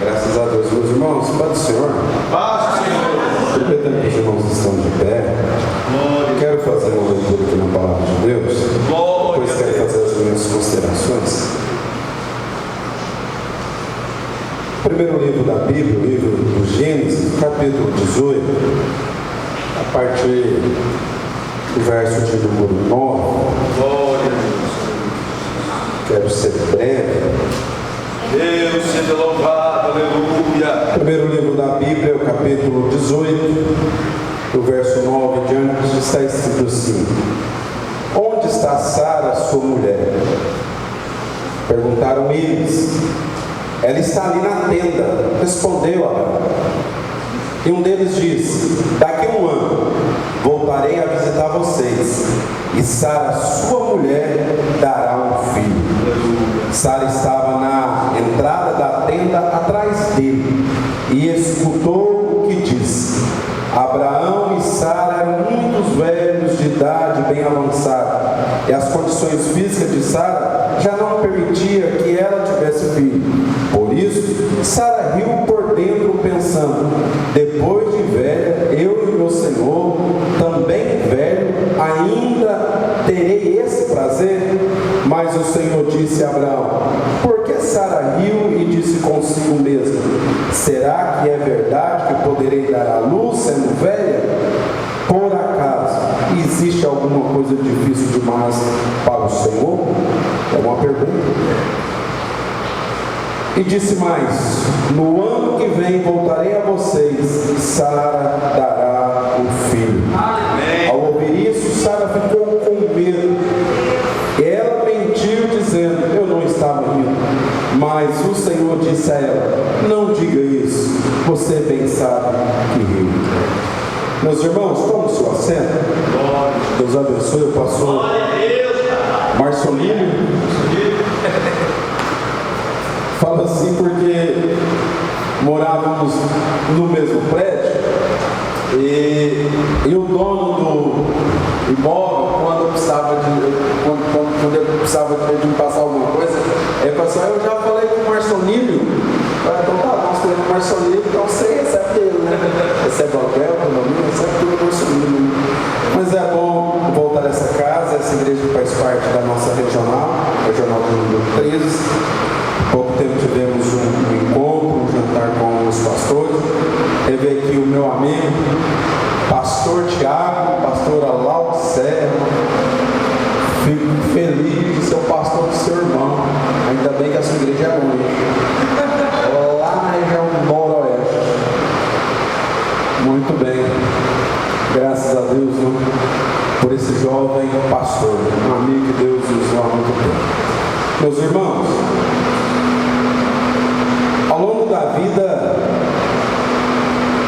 Graças a Deus, meus irmãos, paz do Senhor. Paz do Senhor. Aproveitando que os irmãos estão de pé, quero fazer uma leitura aqui na palavra de Deus. Depois quero fazer as minhas considerações. O primeiro livro da Bíblia, o livro do Gênesis, capítulo 18, a partir do verso de número 9. Glória a Deus. Quero ser breve. Deus seja louvado, aleluia. Primeiro livro da Bíblia, o capítulo 18, do verso 9 em diante, está escrito assim: Onde está Sara, sua mulher? Perguntaram eles. Ela está ali na tenda, respondeu Abraão. E um deles disse: Daqui a um ano voltarei a visitar vocês, e Sara, sua mulher, dará um filho. Sara estava na entrada da tenda atrás dele, e escutou o que disse. Abraão e Sara eram muitos velhos de idade bem avançada, e as condições físicas de Sara já não permitiam que ela tivesse filho. Por isso, Sara riu por dentro, pensando: depois de velha, eu e meu senhor, também velho, ainda terei esse prazer? Mas o Senhor disse a Abraão: por que Sara riu e disse consigo mesma: será que é verdade que poderei dar à luz sendo velha? Por acaso existe alguma coisa difícil demais para o Senhor? É uma pergunta. E disse mais: no ano que vem voltarei a vocês, e Sara dará um filho. Amém. Ao ouvir isso, Sara ficou com medo. Ela mentiu dizendo: eu não estava rindo. Mas o Senhor disse a ela: não diga isso, você bem sabe que riu. Meus irmãos, tome seu assento. Deus abençoe o pastor Marcelino. Falo assim porque morávamos no mesmo prédio e o dono do imóvel, quando eu precisava de me passar alguma coisa, ele falou assim: eu já falei com o Marcelino. Então tá, nós falamos com o Marcelino, então você recebe dele, né? Recebe aluguel, economia, recebe tudo do Marcelino. Mas é bom voltar a essa casa, essa igreja que faz parte da nossa regional do número 13. Há pouco tempo tivemos um encontro, um jantar com os pastores. Teve aqui o meu amigo, pastor Tiago, pastora Laura Serra. Fico feliz de ser o pastor do seu irmão. Ainda bem que a sua igreja é longe. Lá na região noroeste. Muito bem. Graças a Deus, né, por esse jovem pastor. Um amigo que Deus usou há muito tempo. Meus irmãos, ao longo da vida,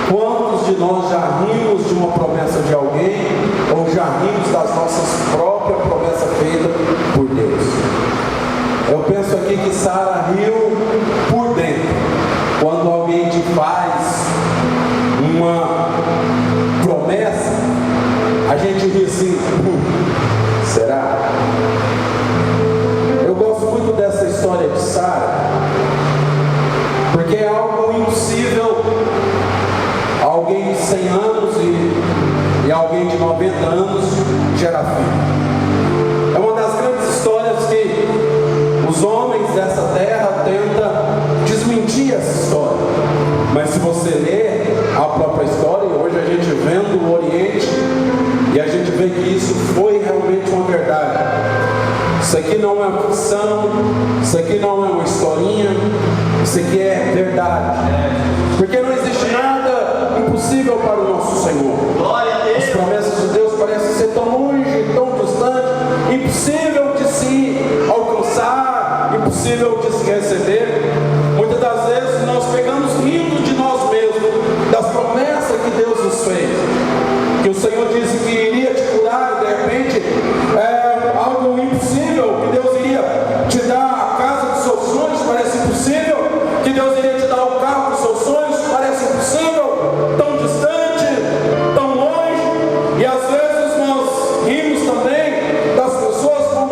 quantos de nós já rimos de uma promessa de alguém, ou já rimos das nossas próprias promessas feitas por Deus? Eu penso aqui que Sara riu por dentro, quando alguém te faz uma promessa, a gente ri assim: será? Eu gosto muito dessa história de Sara, porque é algo impossível alguém de 100 anos e alguém de 90 anos gerar filho. É uma das grandes histórias que os homens dessa terra tentam desmentir essa história. Mas se você ler a própria história, hoje a gente vendo o Oriente, e a gente vê que isso foi realmente uma verdade. Isso aqui não é uma ficção, isso aqui não é uma historinha, isso aqui é verdade. Porque não existe nada impossível para o nosso Senhor. As promessas de Deus parecem ser tão longe, tão distante, impossível de se alcançar, impossível de se receber. Muitas das vezes nós pegamos rindo de nós mesmos, das promessas que Deus nos fez. Que o Senhor disse que iria te curar, de repente é algo impossível, que Deus iria te dar a casa dos seus sonhos, parece impossível, que Deus iria te dar o carro dos seus sonhos, parece impossível, tão distante, tão longe. E às vezes nós rimos também das pessoas com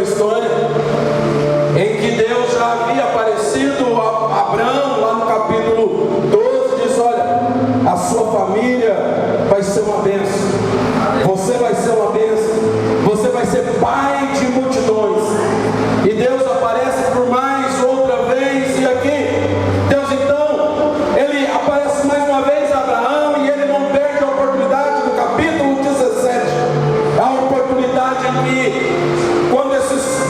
história em que Deus já havia aparecido a Abraão, lá no capítulo 12, diz: olha, a sua família vai ser uma bênção, você vai ser uma bênção, você vai ser pai de multidões. E Deus aparece por mais outra vez, e aqui Deus então, ele aparece mais uma vez a Abraão, e ele não perde a oportunidade do capítulo 17, a oportunidade em que, quando esses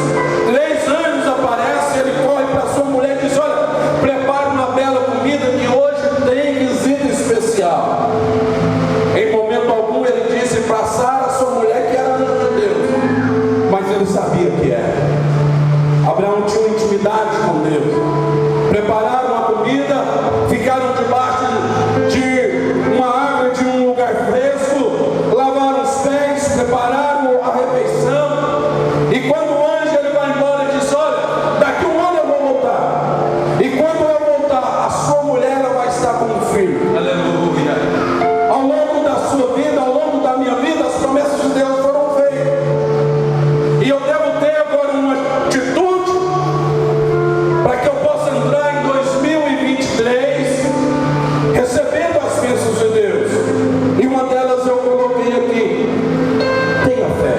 3 anjos aparecem, ele corre para sua mulher e diz: olha, prepara uma bela comida que hoje tem visita especial. Em momento algum ele disse para Sara, sua mulher, que era anjo de Deus, mas ele sabia que era. Abraão tinha uma intimidade com Deus. Prepararam a comida, ficaram debaixo de uma árvore, de um lugar fresco, lavaram os pés, prepararam a refeição. E quando o anjo ele vai embora, ele diz: olha, daqui 1 ano eu vou voltar. E quando eu voltar, a sua mulher ela vai estar com um filho. Aleluia. Ao longo da sua vida, ao longo da minha vida, as promessas de Deus foram feitas. E eu devo ter agora uma atitude para que eu possa entrar em 2023 recebendo as bênçãos de Deus. E uma delas eu coloquei aqui: tenha fé.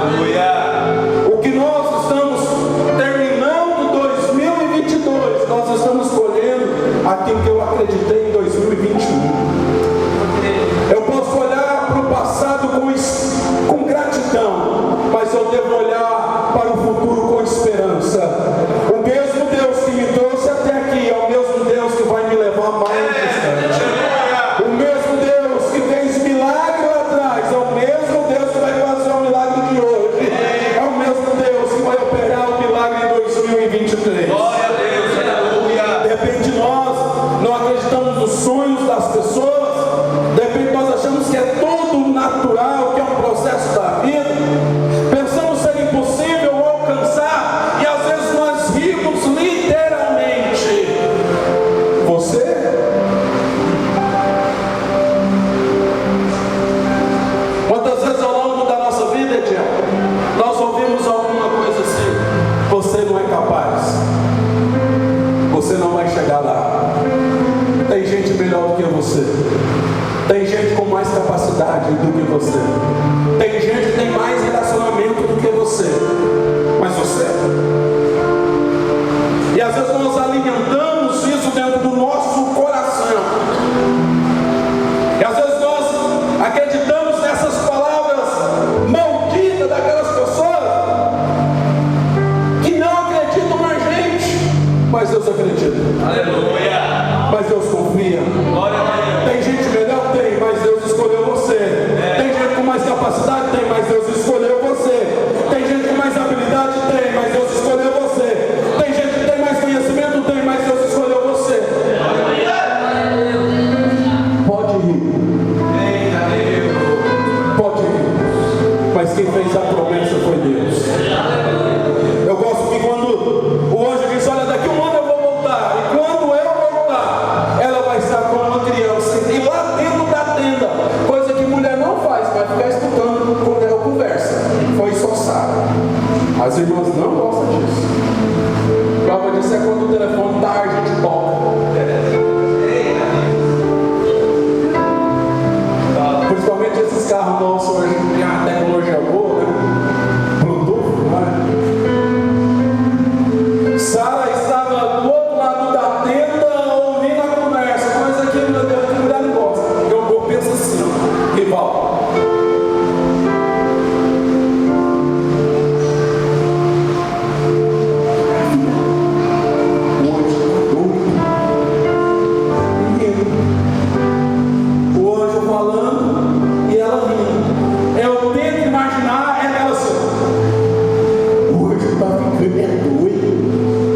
Aleluia. O que nós estamos terminando 2022, nós estamos colhendo aquilo que eu acreditei em 2021. Eu posso olhar para o passado com gratidão, mas eu devo olhar para o futuro com esperança. O mesmo Deus que me trouxe até aqui é o mesmo Deus que vai me levar mais distante. O mesmo Deus que fez milagre lá atrás é o mesmo Deus que vai fazer o milagre de hoje. É o mesmo Deus que vai operar o milagre em 2023. Glória a Deus. Aleluia. De repente nós não acreditamos nos sonhos das pessoas. De repente nós achamos que é tudo natural, que é um processo da vida. Pensamos ser impossível alcançar, e às vezes nós rimos literalmente. Você? Quantas vezes ao longo da nossa vida, Ediel, nós ouvimos alguma coisa assim: você não é capaz, você não vai chegar lá, tem gente melhor do que você, tem gente com mais capacidade do que você, tem gente que tem mais relacionamento do que você, mas você. E às vezes nós alimentamos isso dentro do nosso coração, e às vezes nós acreditamos nessas palavras malditas daquelas pessoas que não acreditam na gente, mas Deus acredita. Aleluia. Mas Deus confia. Glória a Deus. Tem gente melhor? Tem, mas Deus escolheu você. Tem gente com mais capacidade? Tem, mas Deus escolheu você. Tem gente com mais habilidade? Tem, mas Deus escolheu você. Tem gente que tem mais conhecimento? Tem, mas Deus escolheu você. Pode rir. Eita Deus. Pode rir. Mas quem fez a promessa foi Deus. Eu gosto que quando o anjo diz: olha, daqui 1 ano eu vou voltar. E quando eu voltar, ela vai estar com uma criança. E lá dentro da tenda, coisa que mulher não faz, vai ficar escutando quando ela conversa. Foi só Sara. As irmãs não gostam disso. Prova disso é quando o telefone da gente toca. Principalmente esses carros nossos hoje, tem uma tecnologia boa, né? Bluetooth, né? Sara estava do outro lado da tenda ouvindo a conversa, mas aqui meu Deus, que mulher não gosta. Eu penso assim, ó, rival. O anjo falando e ela rindo. Eu tento imaginar ela assim: o anjo está ficando doido.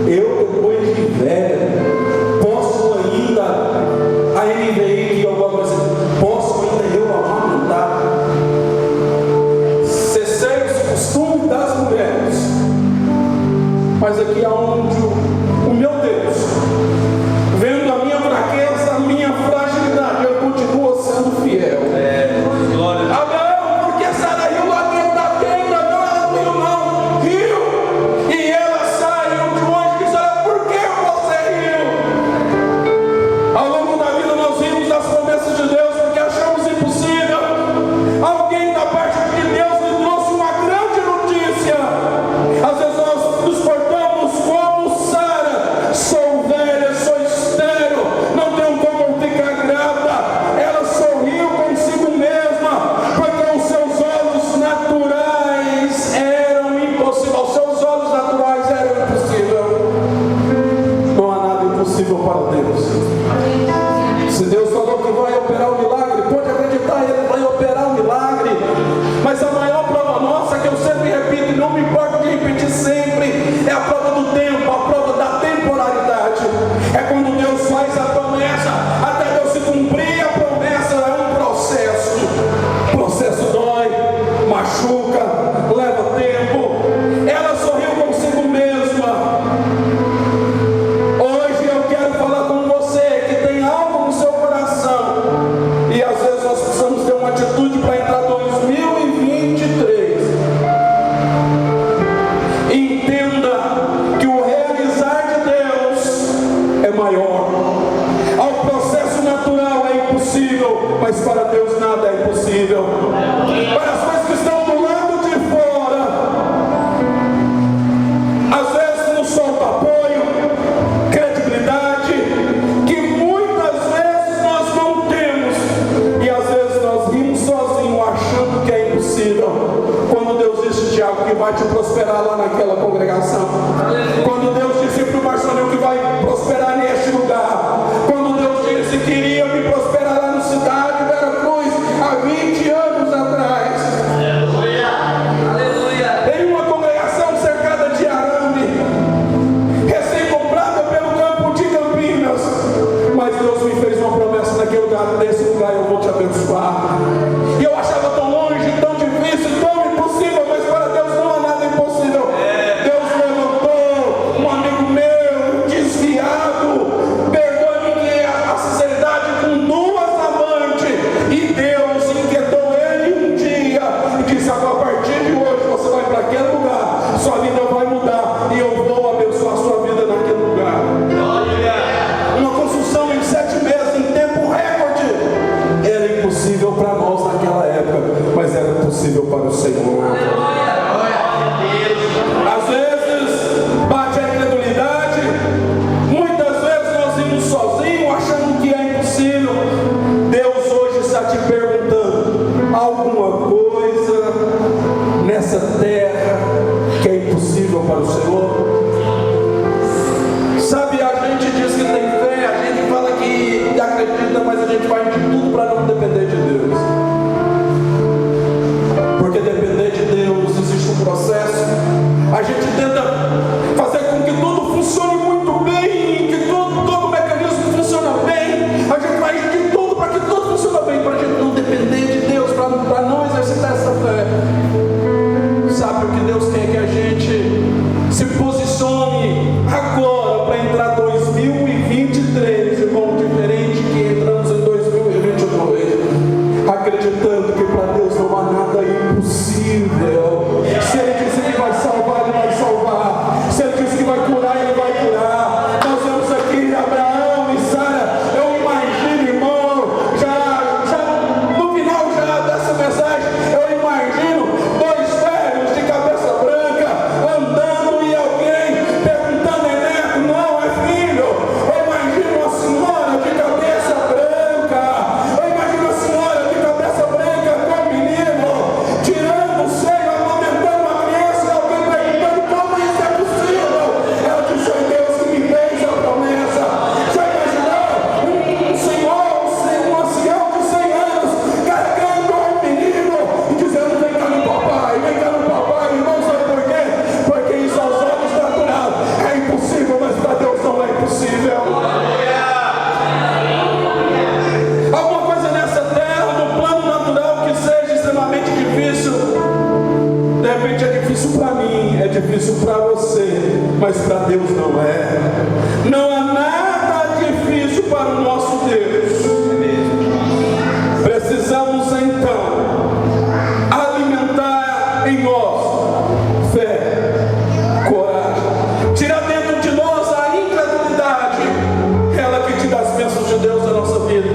Eu, depois de velho, posso ainda, a NVI que alguma coisa, posso ainda eu amamentar. Cessei os costumes das mulheres. Mas aqui é onde o meu Deus, vendo a minha fraqueza, a minha fragilidade, eu continuo sendo fiel. Glória a Deus. Abraão, porque Sara riu lá dentro da tenda? Não, ela não riu, não. Riu repetir sempre. É a prova do tempo, a prova da temporalidade. É quando Deus faz a promessa, até Deus se cumprir a promessa, é um processo. O processo dói, machuca, leva tempo. Ela sorriu consigo mesma. Hoje eu quero falar com você que tem algo no seu coração, e às vezes nós precisamos ter uma atitude para entrar 2023. Entenda que o realizar de Deus é maior. Ao processo natural é impossível, mas para Deus nada é impossível. Para as coisas que estão do lado de fora, às vezes nos falta apoio, credibilidade, que muitas vezes nós não temos, e às vezes nós rimos sozinhos achando que é impossível. Quando Deus disse, Tiago, que vai te prosperar lá naquela congregação, quando Deus disse para o Marcelinho que vai prosperar neste lugar, quando Deus disse que iria me prosperar lá no Cidade Vera Cruz há 20 anos atrás, em uma congregação cercada de arame, recém-comprada pelo campo de Campinas, mas Deus me fez uma promessa naquele lugar: nesse lugar eu vou te abençoar. E eu achava tão longe, tão difícil, tão impossível, mas para Deus não há nada impossível. Deus levantou um amigo meu, desviado, perdoe-me a sinceridade, com 2 amantes, e Deus inquietou ele um dia e disse: agora, a partir de hoje você vai para aquele lugar, sua vida vai mudar e eu vou abençoar sua vida naquele lugar. Uma construção em 7 meses, em tempo recorde. Era impossível para nós naquela época, mas era possível para o Senhor. Às vezes bate a incredulidade, muitas vezes nós vimos sozinhos achando que é impossível. Deus hoje está te perguntando: alguma coisa nessa terra que é impossível para o Senhor? Sabe, a gente diz que tem fé, a gente fala que acredita, mas a gente faz de tudo para não depender de Deus. Porque depender de Deus existe um processo. A gente tenta fazer com que tudo funcione muito bem, que todo mecanismo funcione bem. A gente faz de tudo para que tudo funcione bem, para a gente não depender de Deus, para não exercitar essa fé. Sabe o que Deus quer? Que a gente se posicione agora para entrar 2023, irmão, diferente que entramos em 2022, acreditando que para Deus não há nada impossível. Se Ele disse que vai salvar, Ele vai salvar. Se Ele disse que vai curar, Ele vai curar. Nós vemos aqui Abraão e Sara. Eu imagino, irmão, já no final já dessa mensagem, eu imagino 2 velhos de cabeça branca andando e alguém perguntando: é neto? Não, é filho. Eu imagino uma senhora de cabeça branca. Eu imagino a senhora de cabeça branca com o menino, tirando o seio, amamentando a criança, e alguém perguntando: como isso é possível? Ela disse: foi Deus que me fez a promessa. Já imaginou um senhor, um ancião de 100 anos carregando um menino e dizendo: vem cá no papai, vem cá no papai? Irmão, sabe por quê? Porque isso aos olhos naturais é impossível, mas para Deus não é impossível. Alguma coisa nessa terra, no plano natural, que seja extremamente difícil. De repente é difícil para mim, é difícil para você, mas para Deus não é. Não há nada difícil para o nosso Deus. Precisamos então alimentar em nós fé, coragem, tirar dentro de nós a incredulidade, ela que tira as bênçãos de Deus da nossa vida.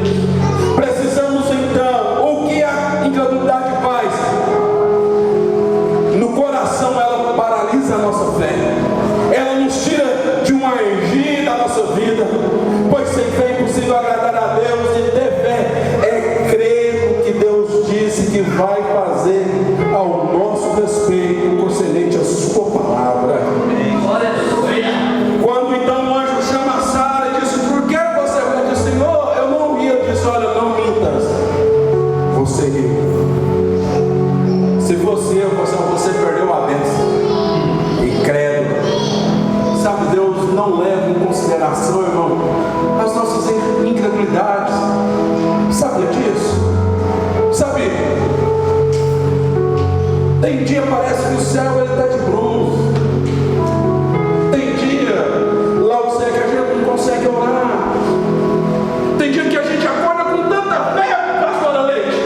Precisamos então, o que a incredulidade faz? No coração ela paralisa a nossa fé, ela nos tira de uma energia da nossa coração, irmão, as nossas incredulidades. Sabia disso? Sabe? Tem dia parece que o céu está de bronze. Tem dia lá o céu que a gente não consegue orar. Tem dia que a gente acorda com tanta fé, pastora Leite,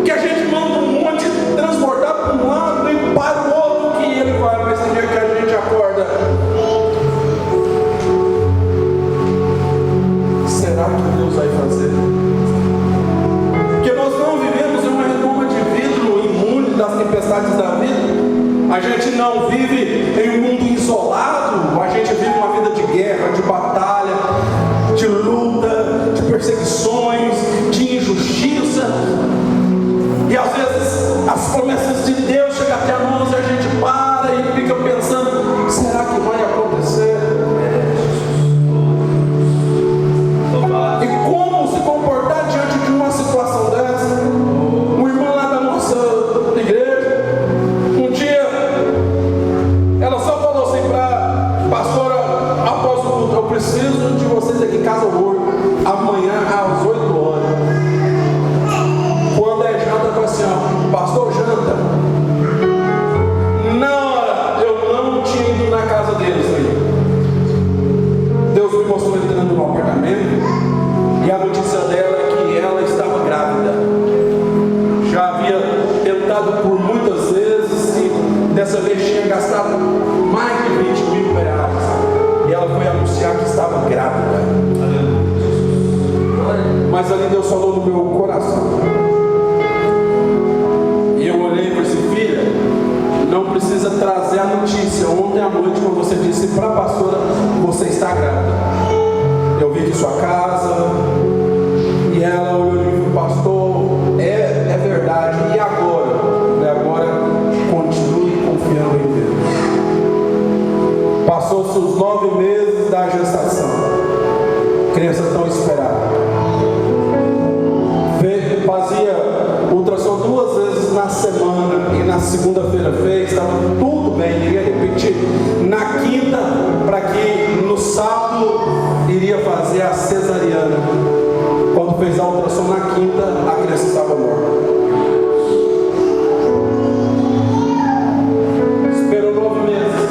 que a gente manda um monte transportar para um lado e para o outro que ele vai. Mas tem dia que a gente acorda. Será que Deus vai fazer? Porque nós não vivemos em uma redoma de vidro imune das tempestades da vida. A gente não vive em um mundo isolado. A gente vive uma vida de guerra, de batalha, de luta, de perseguições, de injustiça. E às vezes as promessas de Deus chegam até nós e a gente para e fica pensando: será que vai acontecer? E como se comportar diante de uma situação dessa? Um irmão lá da nossa igreja, um dia, ela só falou assim para pastora, após o culto: eu preciso de vocês aqui em casa hoje, amanhã às 8 horas. Quando é janta, eu falei assim: ó, pastor, janta. Na hora, eu não tinha ido na casa deles aí. Deus me mostrou entrando no apartamento. E a notícia dela é que ela estava grávida. Já havia tentado por muitas vezes e dessa vez tinha gastado mais de 20 mil reais. E ela foi anunciar que estava grávida. Mas ali Deus falou no meu coração. E eu olhei para esse: filha, não precisa trazer a notícia. Ontem à noite, quando você disse para a pastora, você está grávida. Eu vim de sua casa. E ela olhou e falou: pastor, é verdade. E agora? E agora, continue confiando em Deus. Passou-se os 9 meses da gestação. Criança tão esperada. Fazia ultrassom 2 vezes na semana. E na segunda-feira fez. Estava tudo bem. Iria repetir na quinta, para que no sábado iria fazer a cesariana. Quando fez a ultrassom na quinta, a criança estava morta. Esperou 9 meses.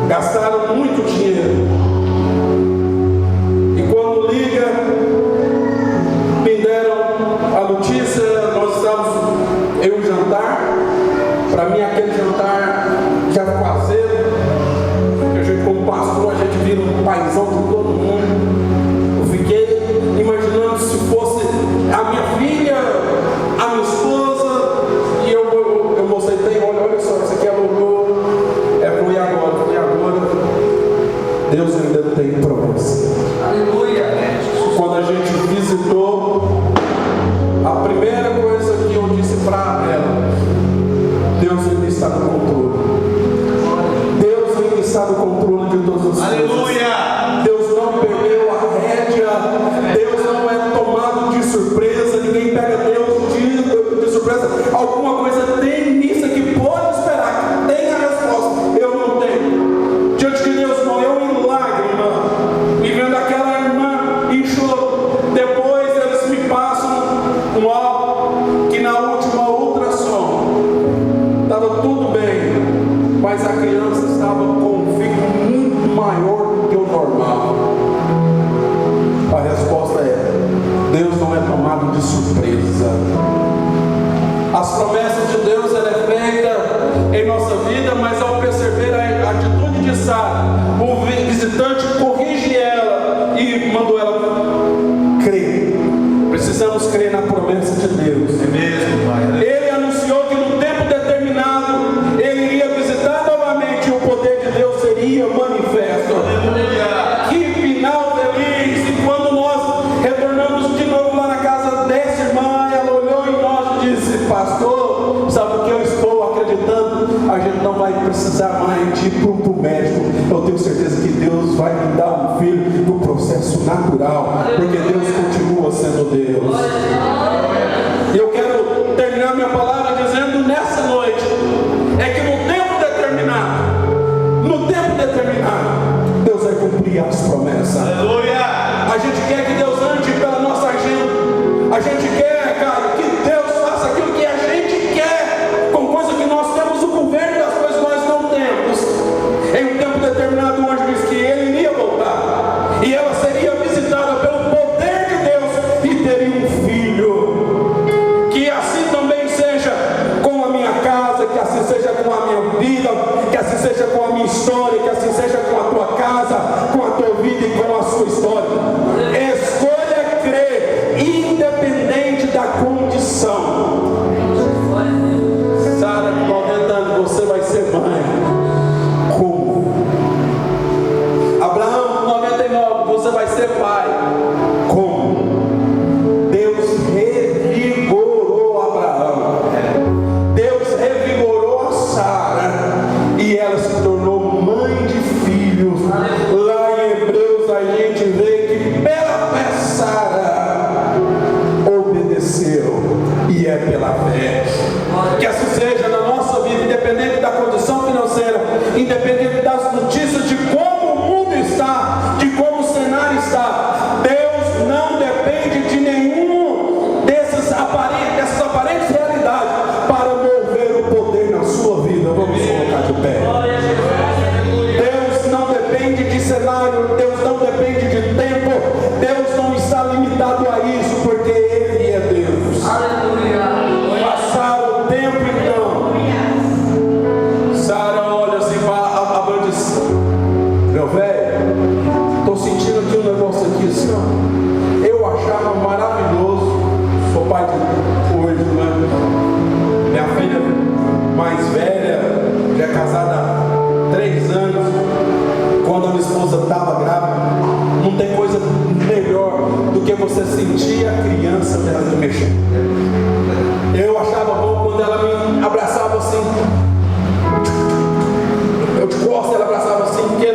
Gastaram muito dinheiro. E quando liga, me deram a notícia. Nós estávamos em um jantar. Para mim, aquele jantar já caseiro. A gente, como pastor, a gente vira um paizão de todo mundo. Imaginando se fosse a minha filha, a minha esposa, e eu mostrei: olha só, isso aqui é louvor. Foi agora. Deus ainda tem promessa. Aleluia. Quando a gente visitou, a primeira coisa que eu disse para ela: Deus ainda está no controle. Deus ainda está no controle de todas as coisas. Aleluia. Deus não perdeu a rédea. Deus não é tomado de surpresa. Ninguém pega Deus de surpresa. Alguma coisa tem nisso que pode esperar, que tem a resposta. Eu não tenho. Diante de Deus, irmão, eu em lágrima, e vendo aquela irmã em choro. Depois eles me passam um áudio que na última ultrassom estava tudo bem, mas a criança estava com um fico muito maior do que o normal. A resposta é: Deus não é tomado de surpresa. As promessas de Deus, ela é feita em nossa vida, mas ao perceber a atitude de Sara, o visitante corrige ela e mandou ela crer. Precisamos crer na promessa de Deus. É mesmo, Pai. Ele anunciou que no tempo determinado ele iria visitar novamente e o poder de Deus seria manifesto. Aleluia. Que final feliz! E quando nós retornamos de novo lá na casa dessa irmã, ela olhou em nós e disse: pastor, sabe o que eu estou acreditando? A gente não vai precisar mais de ir para o médico. Eu tenho certeza que Deus vai me dar um filho no processo natural, porque Deus continua sendo Deus. E eu quero terminar minha palavra dizendo nessa noite: é que no tempo determinado, Deus com a minha vida, que assim seja com a minha história, que assim seja com a tua casa, com a tua vida e com a sua história. Escolha crer, independente da condição. Sara, com 90 anos, você vai ser mãe. Como? Abraão, com 99, você vai ser pai. Como? Deus revigorou Abraão. Deus revigorou a Sara. E ela se tornou mãe de filhos. Lá em Hebreus a gente vê que pela fé Sara obedeceu. E é pela fé. Que assim seja na nossa vida, independente da condição financeira, independente das notícias de como o mundo está, de como o cenário está. Deus não depende de nenhum dessas aparentes realidades para mover o poder na sua vida. Vamos colocar de pé. Deus não depende de cenário, Deus não depende de tempo, Deus não está limitado a isso, porque Ele é Deus. Passaram o tempo então. Sara olha assim para Abraão e diz: meu velho, estou sentindo aqui um negócio aqui assim, ó. Eu achava maravilhoso. Sou pai de hoje, né? Minha filha mais velha, já é casada há 3 anos. Quando a minha esposa estava grávida, não tem coisa melhor do que você sentir a criança dela mexer. Eu achava bom quando ela me abraçava assim. Eu de costas, ela abraçava assim, porque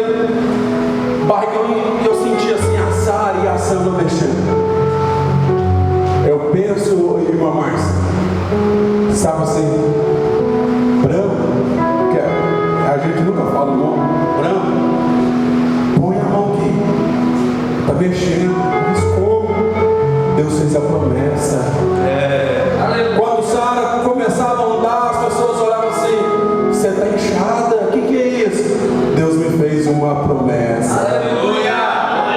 barrigão, e eu sentia assim a Sara e a Sandra mexendo. Eu penso, irmã Márcia, sabe assim, Branco, que a gente nunca fala o nome, Branco, põe a mão aqui, está mexendo, diz como? Deus fez a promessa. Quando Sara começava a andar, as pessoas olhavam assim: você está inchada, o que é isso? Deus me fez uma promessa. Aleluia.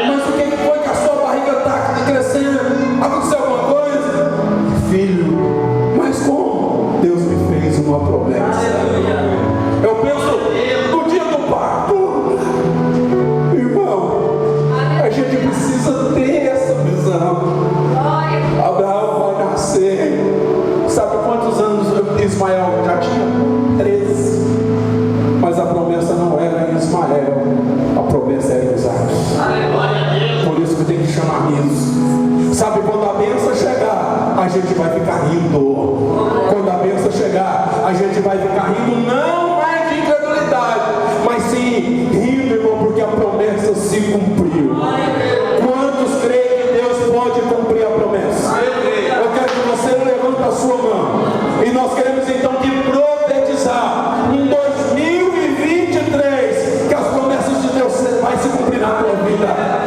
Mas o que foi que a sua barriga está crescendo? Aconteceu alguma coisa? Filho, mas como? Deus me fez uma promessa. Eu penso no dia do parto, irmão, a gente precisa ter essa visão. Abraão vai nascer. Sabe quantos anos Ismael já tinha? 13. Mas a promessa não era em Ismael, a promessa era em Isaac. Por isso que tem que chamar isso. Sabe, quando a bênção chegar, a gente vai ficar rindo. Quando a bênção chegar, a gente vai ficar rindo, não mais de incredulidade, mas sim rindo, irmão, porque a promessa se cumpriu. Quantos creem que Deus pode cumprir a promessa? Eu quero que você levante a sua mão. E nós queremos então que profetizar em 2023 que as promessas de Deus vai se cumprir na tua vida.